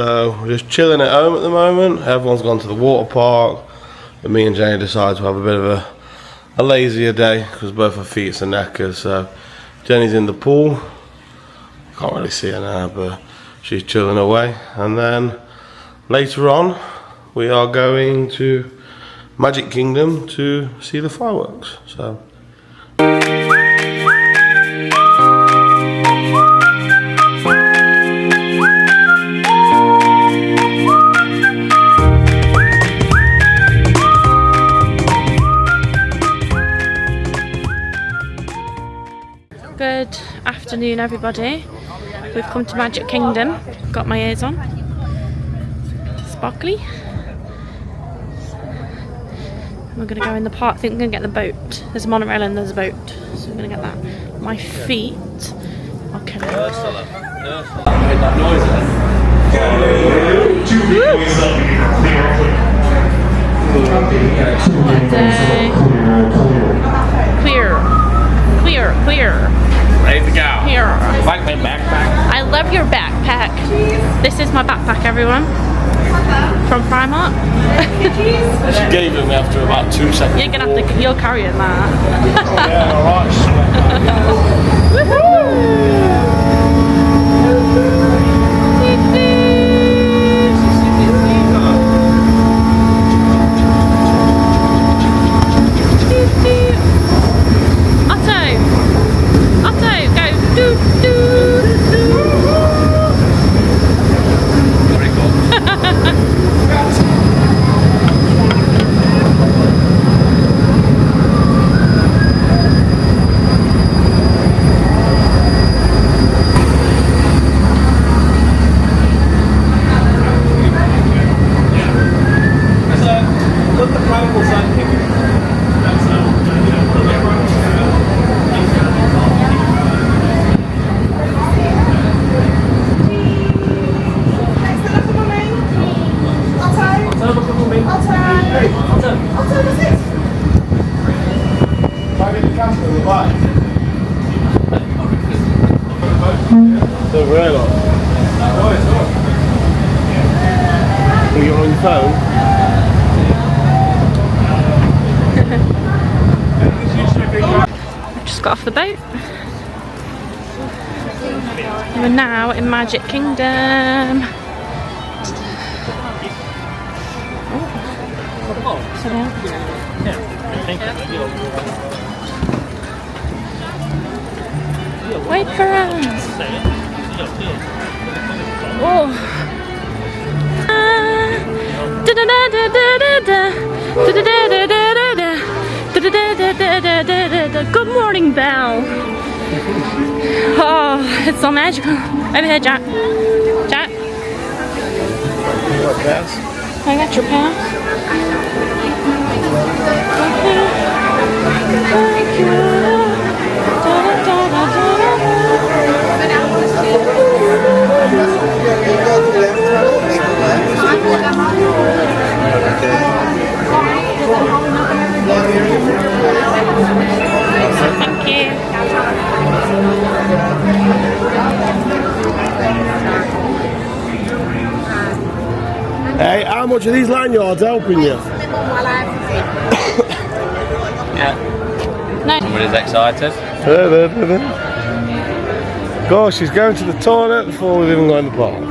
We're just chilling at home at the moment. Everyone's gone to the water park, but me and Jenny decided to have a bit of a lazier day because both her feet are knackers. So Jenny's in the pool. Can't really see her now, but she's chilling away. And then later on, we are going to Magic Kingdom to see the fireworks. So. Good afternoon, everybody. We've come to Magic Kingdom. Got my ears on. Sparkly. We're going to go in the park. I think we're going to get the boat. There's a monorail and there's a boat. So we're going to get that. My feet are killing me. Ursula. I made that noise then. Clear. Ready to go. Here. Like my backpack. I love your backpack. This is my backpack, everyone. From Primark. She gave it me after about 2 seconds. You're gonna have to. You're carrying that. Yeah, alright. You're on your phone? I've just got off the boat. We're now in Magic Kingdom. Wait for us. Oh. Good morning, Belle. Oh, it's so magical. Over here, Jack. Jack. What pass? I got your pass. Thank you. Hey, how much are these lanyards helping you? Yeah. No. Somebody's excited. Gosh, she's going to the toilet before we've even gone in the park.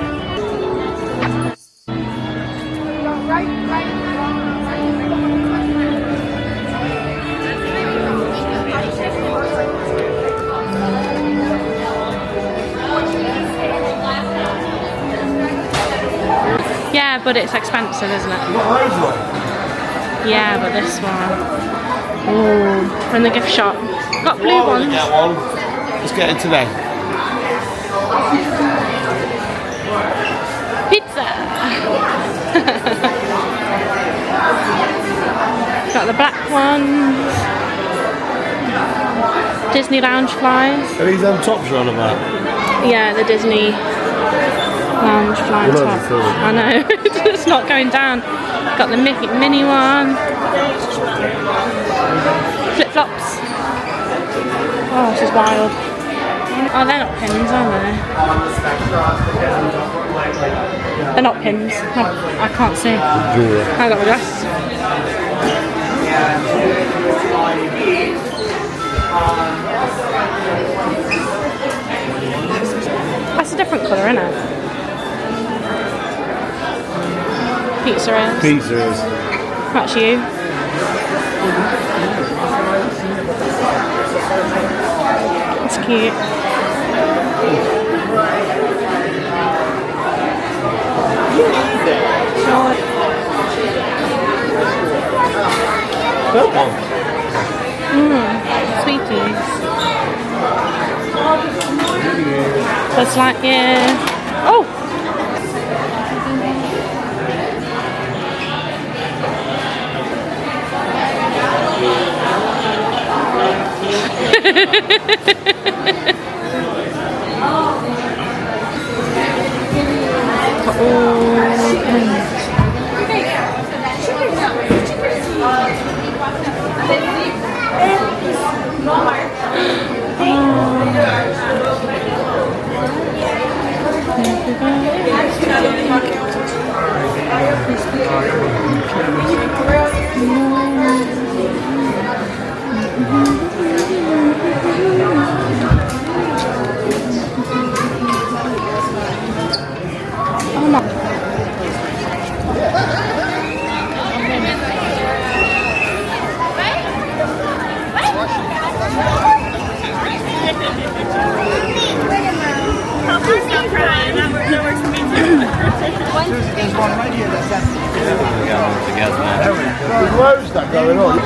Yeah, but it's expensive, isn't it? Yeah, but this one. Oh, we're in the gift shop. Got blue ones. Get one. Let's get it today. Pizza. Got the black ones. Disney lounge flies. Are these on tops you're on about? Yeah, the Disney lounge flying top. I know, it's not going down. Got the Mickey mini one. Flip flops. Oh, this is wild. Oh, they're not pins, are they? They're not pins. I can't see. I got my glasses. That's a different colour, isn't it? Pizza is. Pizza is. That's you. It's cute. Sweeties. Buzz Lightyear. Oh! There's one right here that's empty. There's loads of that going on.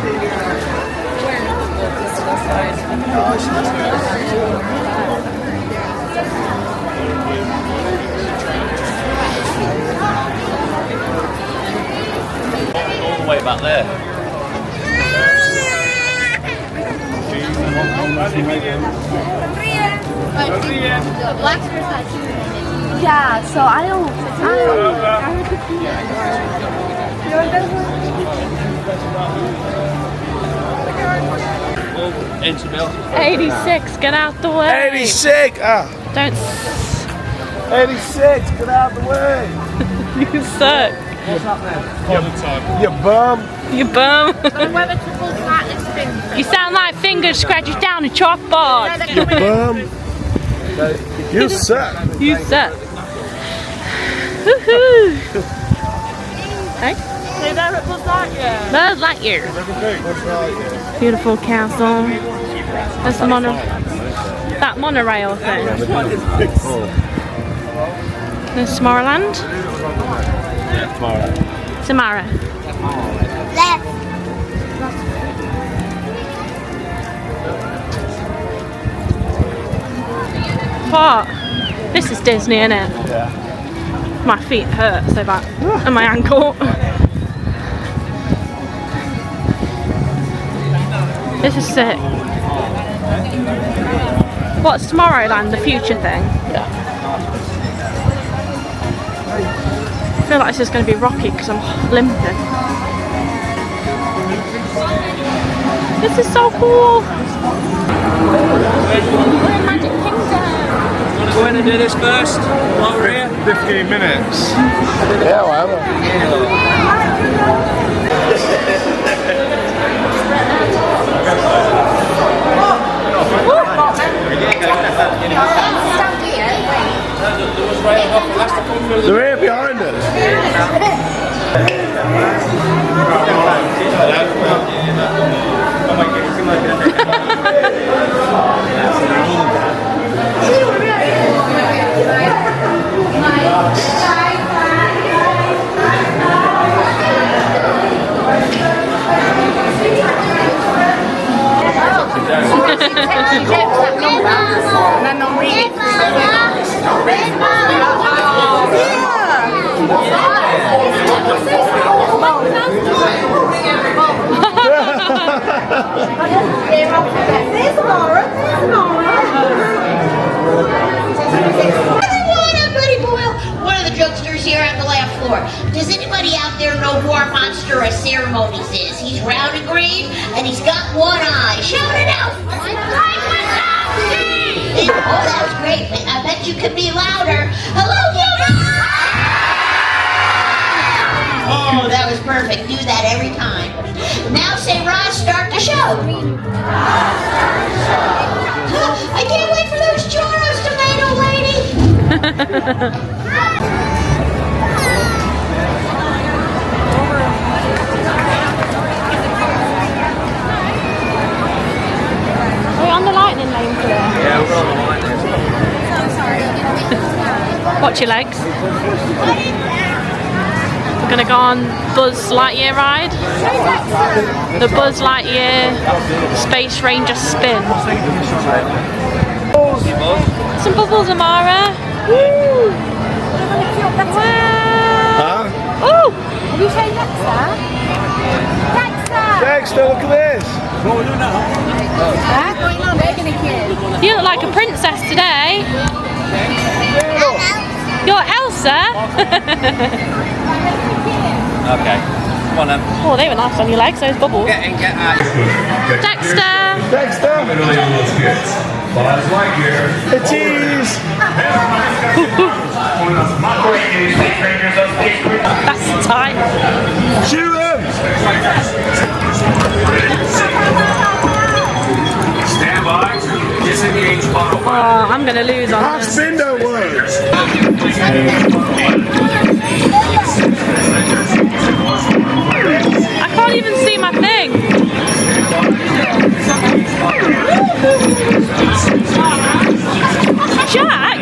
All the way back there. Yeah, so I don't. Into Bill. 86, get out the way. 86! Ah! Don't 86, get out of the way! you suck. You bum! You bum. You sound like fingers scratches down a chalkboard. You bum! You suck! You suck. Woohoo! Hey? Say that at Buzz Lightyear. Buzz Lightyear. Beautiful castle. That's the that monorail thing. There's Tomorrowland. Tomorrow. Left. What? This is Disney, isn't it? Yeah. My feet hurt so bad. And my ankle. This is sick. What's Tomorrowland, the future thing? Yeah. I feel like this is going to be rocky because I'm limping. This is so cool. We're in Magic Kingdom. Want to go in and do this first? While we're here? 15 minutes. Yeah, whatever. They're here behind us. One of the jokesters here on the last floor. Does anybody out there know who our monster of ceremonies is? He's round and green, and he's got one eye. Shout it out! Oh, glad you could be louder. Hello, Gilbert! Oh, that was perfect. Do that every time. Now say, Ross, start the show. I can't wait for those churros, tomato lady. We're on the lightning lane today. Yeah, we're on the lightning. Watch your legs. We're gonna go on Buzz Lightyear ride. The Buzz Lightyear Space Ranger spin. Some bubbles, Amara. Woo! Wow. Oh! Have you seen Dexter? Dexter! Dexter, look at this. What are we doing now? They're gonna kill. You look like a princess today. You're Elsa. Okay. Come on then. Oh, they were nice on your legs, those bubbles. Get in, get out. Dexter! Dexter. Buzz Lightyear. It is. That's tight. Shoot him. Stand by to disengage bottle. Oh, I'm gonna lose on Half this. spin don't work. I can't even see my thing. Jack?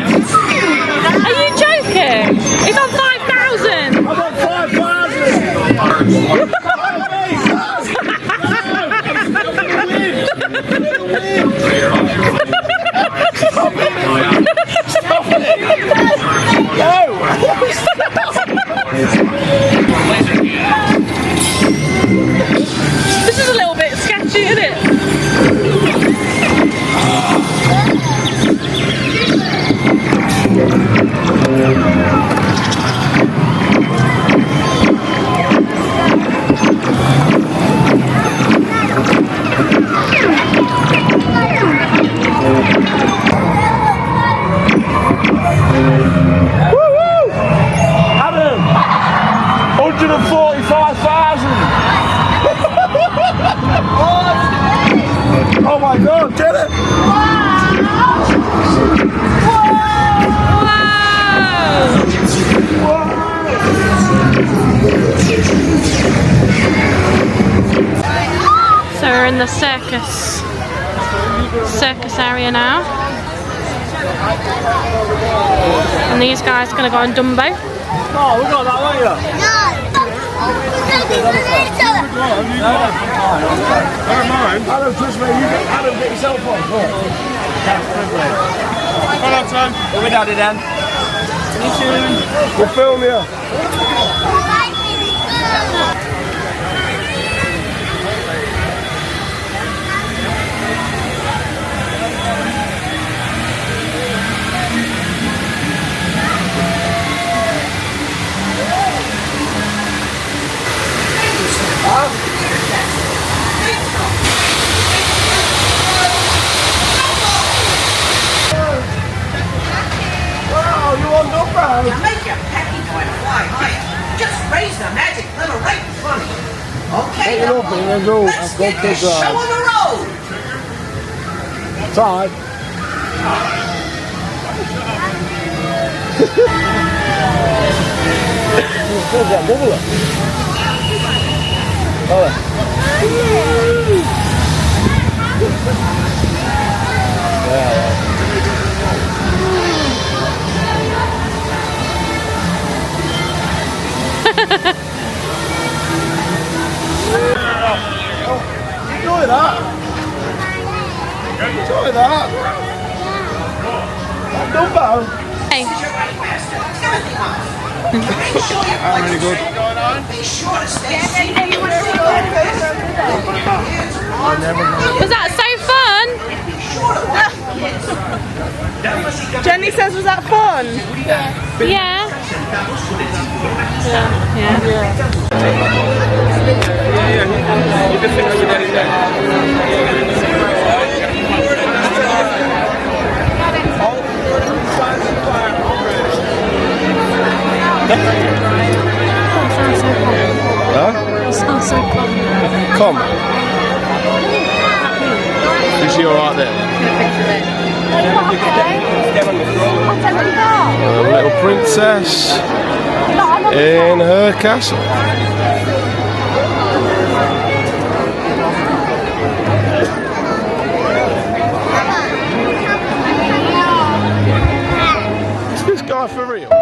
Are you joking? It's on 5,000. I'm on 5,000. This is a little bit sketchy, isn't it? Adam, 145,000. Oh my God, get it! So we're in the circus area now. And these guys are going to go on Dumbo. Oh, we got that, weren't you? Adam, trust me, Adam, get yourself on. Well done, son. We'll be daddy then. See you soon. We'll film you. Wow, you on Dumbo? Now make your packing going fly higher. Just raise the magic lever right in front of you. Okay, Take it up and then go. let's Go get this kick show ass. on the road. Time. Where's that bubbler? Oh. Enjoy that. Enjoy that. Dumbo. Hey. Make sure you Really good. be sure to stay seated. Was that so fun? Jenny says, was that fun? Yeah. Huh? Sounds so common. Come. Is she alright there? A little princess in her castle. Is this guy for real?